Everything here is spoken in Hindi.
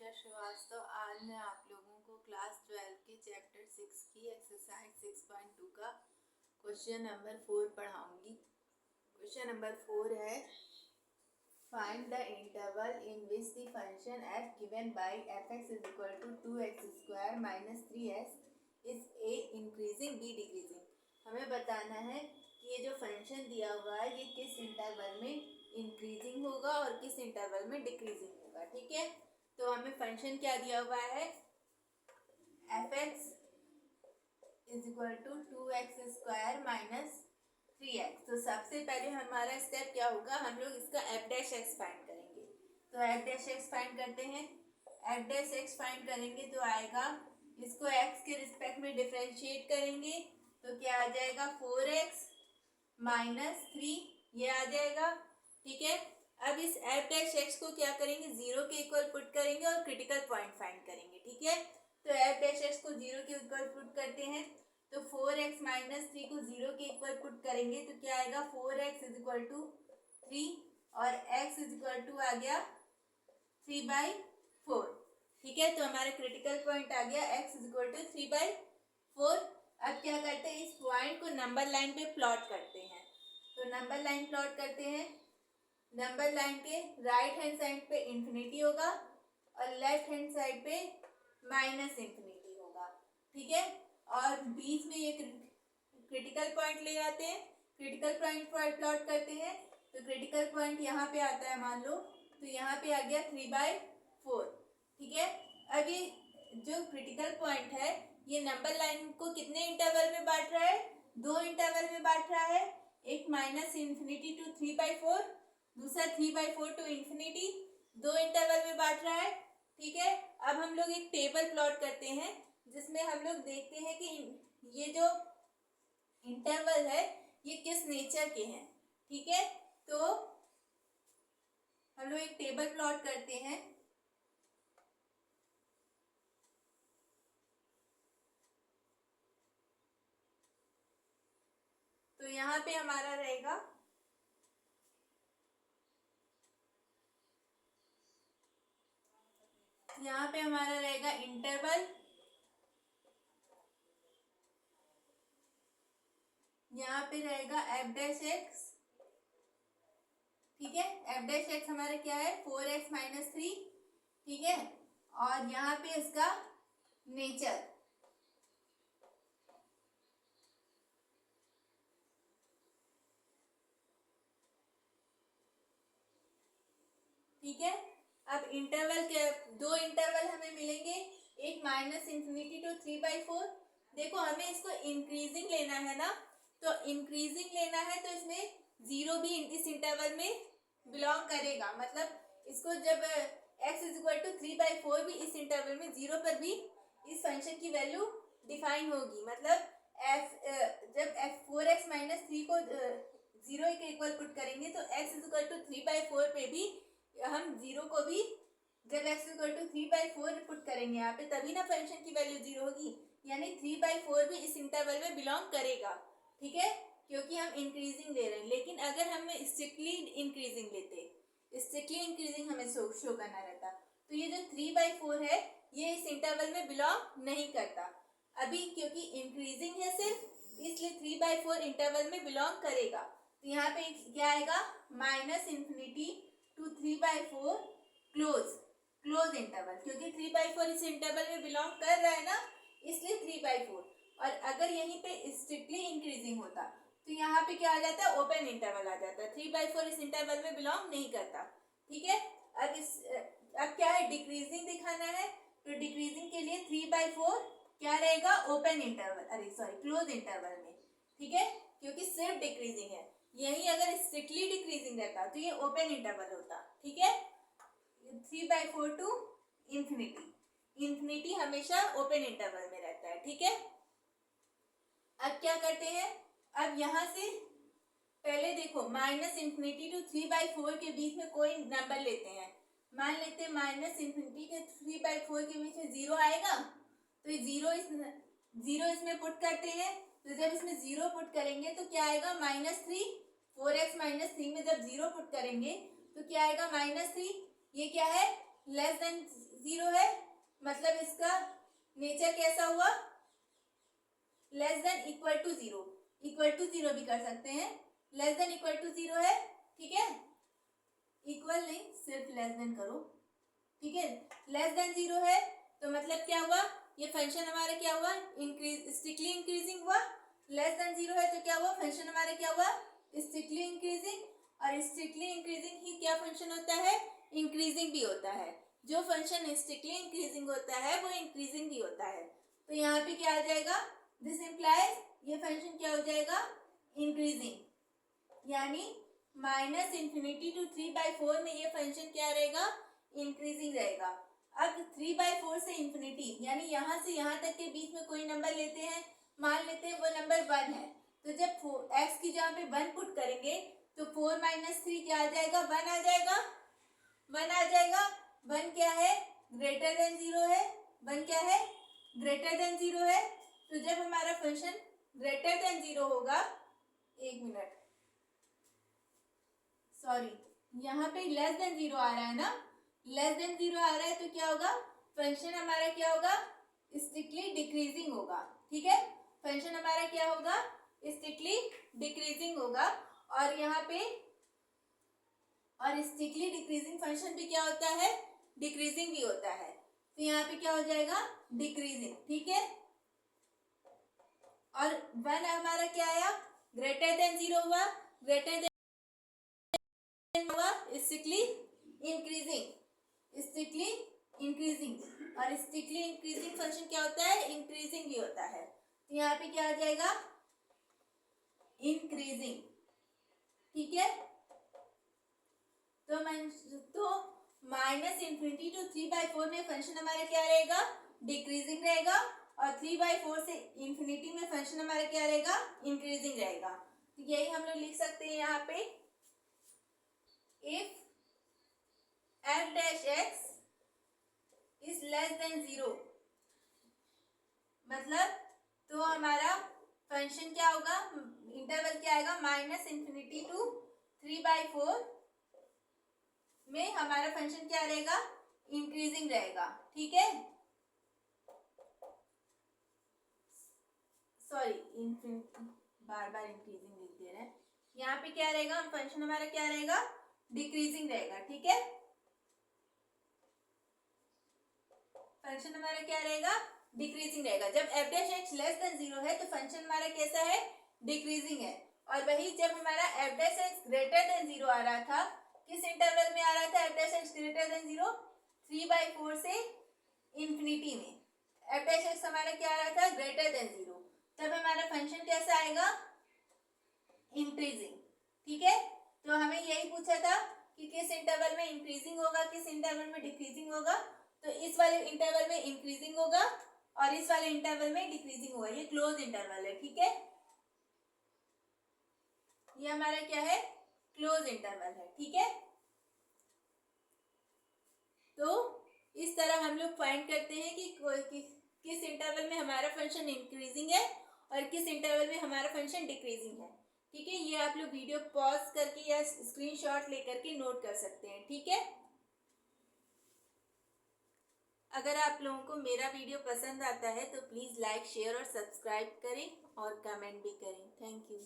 निशा श्रीवास्तव। आज मैं आप लोगों को क्लास 12 के चैप्टर 6 की एक्सरसाइज 6.2 का क्वेश्चन नंबर 4 पढ़ाऊंगी। क्वेश्चन नंबर 4 है, find the interval in which the function f given by fx is equal to 2x² minus 3x is a increasing b decreasing. हमें बताना है कि ये जो फंक्शन दिया हुआ है ये किस इंटरवल में इंक्रीजिंग होगा और किस इंटरवल में डिक्रीजिंग होगा। ठीक है, तो हमें फंक्शन क्या दिया हुआ है, fx is equal to 2x² minus 3x। तो सबसे पहले हमारा स्टेप क्या होगा, हम लोग इसका f' फाइंड करेंगे। तो f' फाइंड करते हैं। f' फाइंड करेंगे तो आएगा, इसको x के रिस्पेक्ट में डिफरेंशिएट करेंगे तो क्या आ जाएगा, 4x माइनस 3 ये आ जाएगा। ठीक है, अब इस f' को क्या करेंगे, 0 के इक्वल पुट करेंगे और क्रिटिकल पॉइंट फाइंड करेंगे। ठीक है, तो f' को 0 के इक्वल पुट करते हैं तो 4x माइनस 3 को 0 के इक्वल पुट करेंगे तो क्या आएगा, 4x इज इक्वल टू 3 और x इज इक्वल टू आ गया 3/4। ठीक है, तो हमारा क्रिटिकल पॉइंट आ गया x इज इक्वल टू 3/4। अब क्या करते हैं, इस पॉइंट को नंबर लाइन पे प्लॉट करते हैं। तो नंबर लाइन प्लॉट करते हैं। नंबर लाइन के राइट हैंड साइड पे इंफिनिटी होगा और लेफ्ट हैंड साइड पे माइनस इंफिनिटी होगा। ठीक है, और बीच में ये क्रिटिकल पॉइंट ले आते हैं। क्रिटिकल पॉइंट पर प्लॉट करते हैं तो क्रिटिकल पॉइंट यहाँ पे आता है, मान लो तो यहाँ पे आ गया 3/4। ठीक है, अब ये जो क्रिटिकल पॉइंट है ये नंबर लाइन को कितने इंटरवल में बांट रहा है, 2 इंटरवल में बांट रहा है। एक माइनस इंफिनिटी टू 3/4, दूसरा 3/4 टू इंफिनिटी, 2 इंटरवल में बांट रहा है। ठीक है, अब हम लोग एक टेबल प्लॉट करते हैं जिसमें हम लोग देखते हैं कि ये जो इंटरवल है ये किस नेचर के हैं। ठीक है, तो हम लोग एक टेबल प्लॉट करते हैं। तो यहाँ पे हमारा रहेगा, यहाँ पे हमारा रहेगा इंटरवल, यहाँ पे रहेगा f'। ठीक है, f' हमारा क्या है, 4x माइनस 3। ठीक है, और यहाँ पे इसका नेचर, ठीक है। अब इंटरवल के 2 इंटरवल हमें मिलेंगे, एक माइनस इंफिनिटी टू 3/4। देखो हमें इसको इंक्रीजिंग लेना है ना, तो इंक्रीजिंग लेना है तो इसमें 0 भी इस इंटरवल में बिलोंग करेगा। मतलब इसको जब x इज इक्वल टू 3/4 भी इस इंटरवल में 0 पर भी इस फंक्शन की वैल्यू डिफाइन होगी। मतलब जब 4x माइनस 3 को 0 के इक्वल पुट करेंगे तो x इज इक्वल टू 3/4 पे भी हम 0 को भी जब x इक्वल टू 3/4 पुट करेंगे यहाँ पे तभी ना फंक्शन की वैल्यू 0 होगी, यानी 3/4 भी इस इंटरवल में बिलोंग करेगा। ठीक है, क्योंकि हम इंक्रीजिंग ले रहे हैं। लेकिन अगर हम स्ट्रिक्टली इंक्रीजिंग लेते, स्ट्रिक्टली इंक्रीजिंग हमें शो करना रहता, तो ये जो 3/4 है ये इस इंटरवल में बिलोंग नहीं करता। अभी क्योंकि इंक्रीजिंग है सिर्फ, इसलिए 3/4 इंटरवल में बिलोंग करेगा। तो यहाँ पे क्या आएगा, minus infinity to 3/4 close interval, क्योंकि 3/4 इस इंटरवल में बिलोंग कर रहा है ना, इसलिए 3/4। और अगर यहीं पे स्ट्रिक्टली इंक्रीजिंग होता तो यहाँ पे क्या आ जाता है, ओपन इंटरवल आ जाता है। 3/4 इस इंटरवल में बिलोंग नहीं करता। ठीक है, अब क्या है, डिक्रीजिंग दिखाना है तो डिक्रीजिंग के लिए 3/4 क्या रहेगा, ओपन इंटरवल, क्लोज इंटरवल में। ठीक है, क्योंकि सिर्फ डिक्रीजिंग है। यही अगर स्ट्रिक्टली डिक्रीजिंग रहता तो ये ओपन इंटरवल होता। ठीक है, 3/4 टू इंफिनिटी, इंफिनिटी हमेशा ओपन इंटरवल में रहता है। ठीक है, अब क्या करते हैं, अब यहाँ से पहले देखो माइनस इंफिनिटी टू 3/4 के बीच में कोई नंबर लेते हैं। मान लेते हैं माइनस इंफिनिटी के 3/4 के बीच में 0 आएगा, तो ये 0 इसमें पुट करते हैं। तो जब इसमें 0 पुट करेंगे तो क्या आएगा, -3। 4x माइनस 3 में जब 0 पुट करेंगे तो क्या आएगा, -3। ये क्या है, लेस देन 0 है, मतलब इसका नेचर कैसा हुआ, less than equal to 0, equal to 0 भी कर सकते हैं, लेस देन इक्वल टू 0 है, ठीक है, इक्वल नहीं सिर्फ लेस देन करो, ठीक है, लेस देन 0 है तो मतलब क्या हुआ, ये फंक्शन हमारा क्या हुआ, इंक्रीज स्ट्रिक्टली इंक्रीजिंग हुआ, लेस देन 0 है तो क्या हुआ, फंक्शन हमारा क्या हुआ, स्ट्रिक्टली इंक्रीजिंग, और स्ट्रिक्टली इंक्रीजिंग ही क्या फंक्शन होता है, इंक्रीजिंग भी होता है, जो फंक्शन स्ट्रिक्टली इंक्रीजिंग होता है वो इंक्रीजिंग भी होता है, तो यहाँ पे क्या आ जाएगा, दिस इम्प्लाइज ये फंक्शन क्या हो जाएगा, इंक्रीजिंग, यानी माइनस इन्फिनिटी टू 3/4 में ये फंक्शन क्या रहेगा, इंक्रीजिंग रहेगा। अब 3/4 से इन्फिनिटी यानी यहाँ से यहाँ तक के बीच में कोई नंबर लेते हैं, मान लेते हैं वो नंबर 1 है, तो जब x की जगह पे 1 पुट करेंगे तो 4 - 3 क्या आ जाएगा, 1 आ जाएगा, 1 आ जाएगा, 1 क्या है, ग्रेटर देन 0 है, 1 क्या है, ग्रेटर देन 0 है, तो जब हमारा फंक्शन ग्रेटर देन 0 होगा, एक मिनट सॉरी, यहाँ पे लेस देन 0 आ रहा है ना, लेस देन 0 आ रहा है तो क्या होगा, फंक्शन हमारा क्या होगा, स्ट्रिक्टली डिक्रीजिंग होगा, ठीक है, फंक्शन हमारा क्या होगा, स्ट्रिक्टली डिक्रीजिंग होगा, और यहाँ पे और स्ट्रिक्टली डिक्रीजिंग फंक्शन भी क्या होता है, डिक्रीजिंग भी होता है, तो यहाँ पे क्या हो जाएगा, डिक्रीजिंग, ठीक है, और 1 हमारा क्या आया, ग्रेटर देन 0 हुआ, ग्रेटर देन हुआ, स्ट्रिक्टली इंक्रीजिंग, स्ट्रिक्टली इंक्रीजिंग, और स्ट्रिक्टली इंक्रीजिंग फंक्शन क्या होता है, इंक्रीजिंग भी होता है, तो यहाँ पे क्या आ जाएगा, इंक्रीजिंग, ठीक है, तो माइनस इन्फिनिटी टू 3/4 में फंक्शन हमारा क्या रहेगा, डिक्रीजिंग रहेगा, और 3/4 से इन्फिनिटी में फंक्शन हमारा क्या रहेगा, इंक्रीजिंग रहेगा, तो यही हम लोग लिख सकते हैं यहाँ पे, if f dash x is less than 0, मतलब तो हमारा फंक्शन क्या होगा, इंटरवल क्या आएगा, माइनस इन्फिनिटी टू 3/4 में हमारा फंक्शन क्या रहेगा, इंक्रीजिंग रहेगा, ठीक है, सॉरी इन्फिनिटी बार बार इंक्रीजिंग लिख दे रहे हैं, यहाँ पे क्या रहेगा, फंक्शन हमारा क्या रहेगा, डिक्रीजिंग रहेगा, ठीक है, फंक्शन हमारा क्या रहेगा, डिक्रीजिंग रहेगा, जब f dash x less than 0 है तो फंक्शन हमारा कैसा है, डिक्रीजिंग है, और वही जब हमारा f dash x greater than 0 आ रहा था, किस इंटरवल में आ रहा था f dash x greater than 0, 3/4 से इंफिनिटी में, f dash x हमारा क्या आ रहा था, ग्रेटर देन 0, तब हमारा फंक्शन कैसा आएगा, इंक्रीजिंग, ठीक है, तो हमें यही पूछा था कि किस इंटरवल में इंक्रीजिंग होगा, किस इंटरवल में डिक्रीजिंग होगा, तो इस वाले इंटरवल में इंक्रीजिंग होगा और इस वाले इंटरवल में डिक्रीजिंग होगा, ये क्लोज इंटरवल है, ठीक है, ये हमारा क्या है, क्लोज इंटरवल है, ठीक है, तो इस तरह हम लोग फाइंड करते हैं कि किस इंटरवल में हमारा फंक्शन इंक्रीजिंग है और किस इंटरवल में हमारा फंक्शन डिक्रीजिंग है, ठीक है, ये आप लोग वीडियो पॉज करके या स्क्रीनशॉट लेकर के नोट कर सकते हैं, ठीक है, अगर आप लोगों को मेरा वीडियो पसंद आता है तो प्लीज़ लाइक शेयर और सब्सक्राइब करें और कमेंट भी करें, थैंक यू।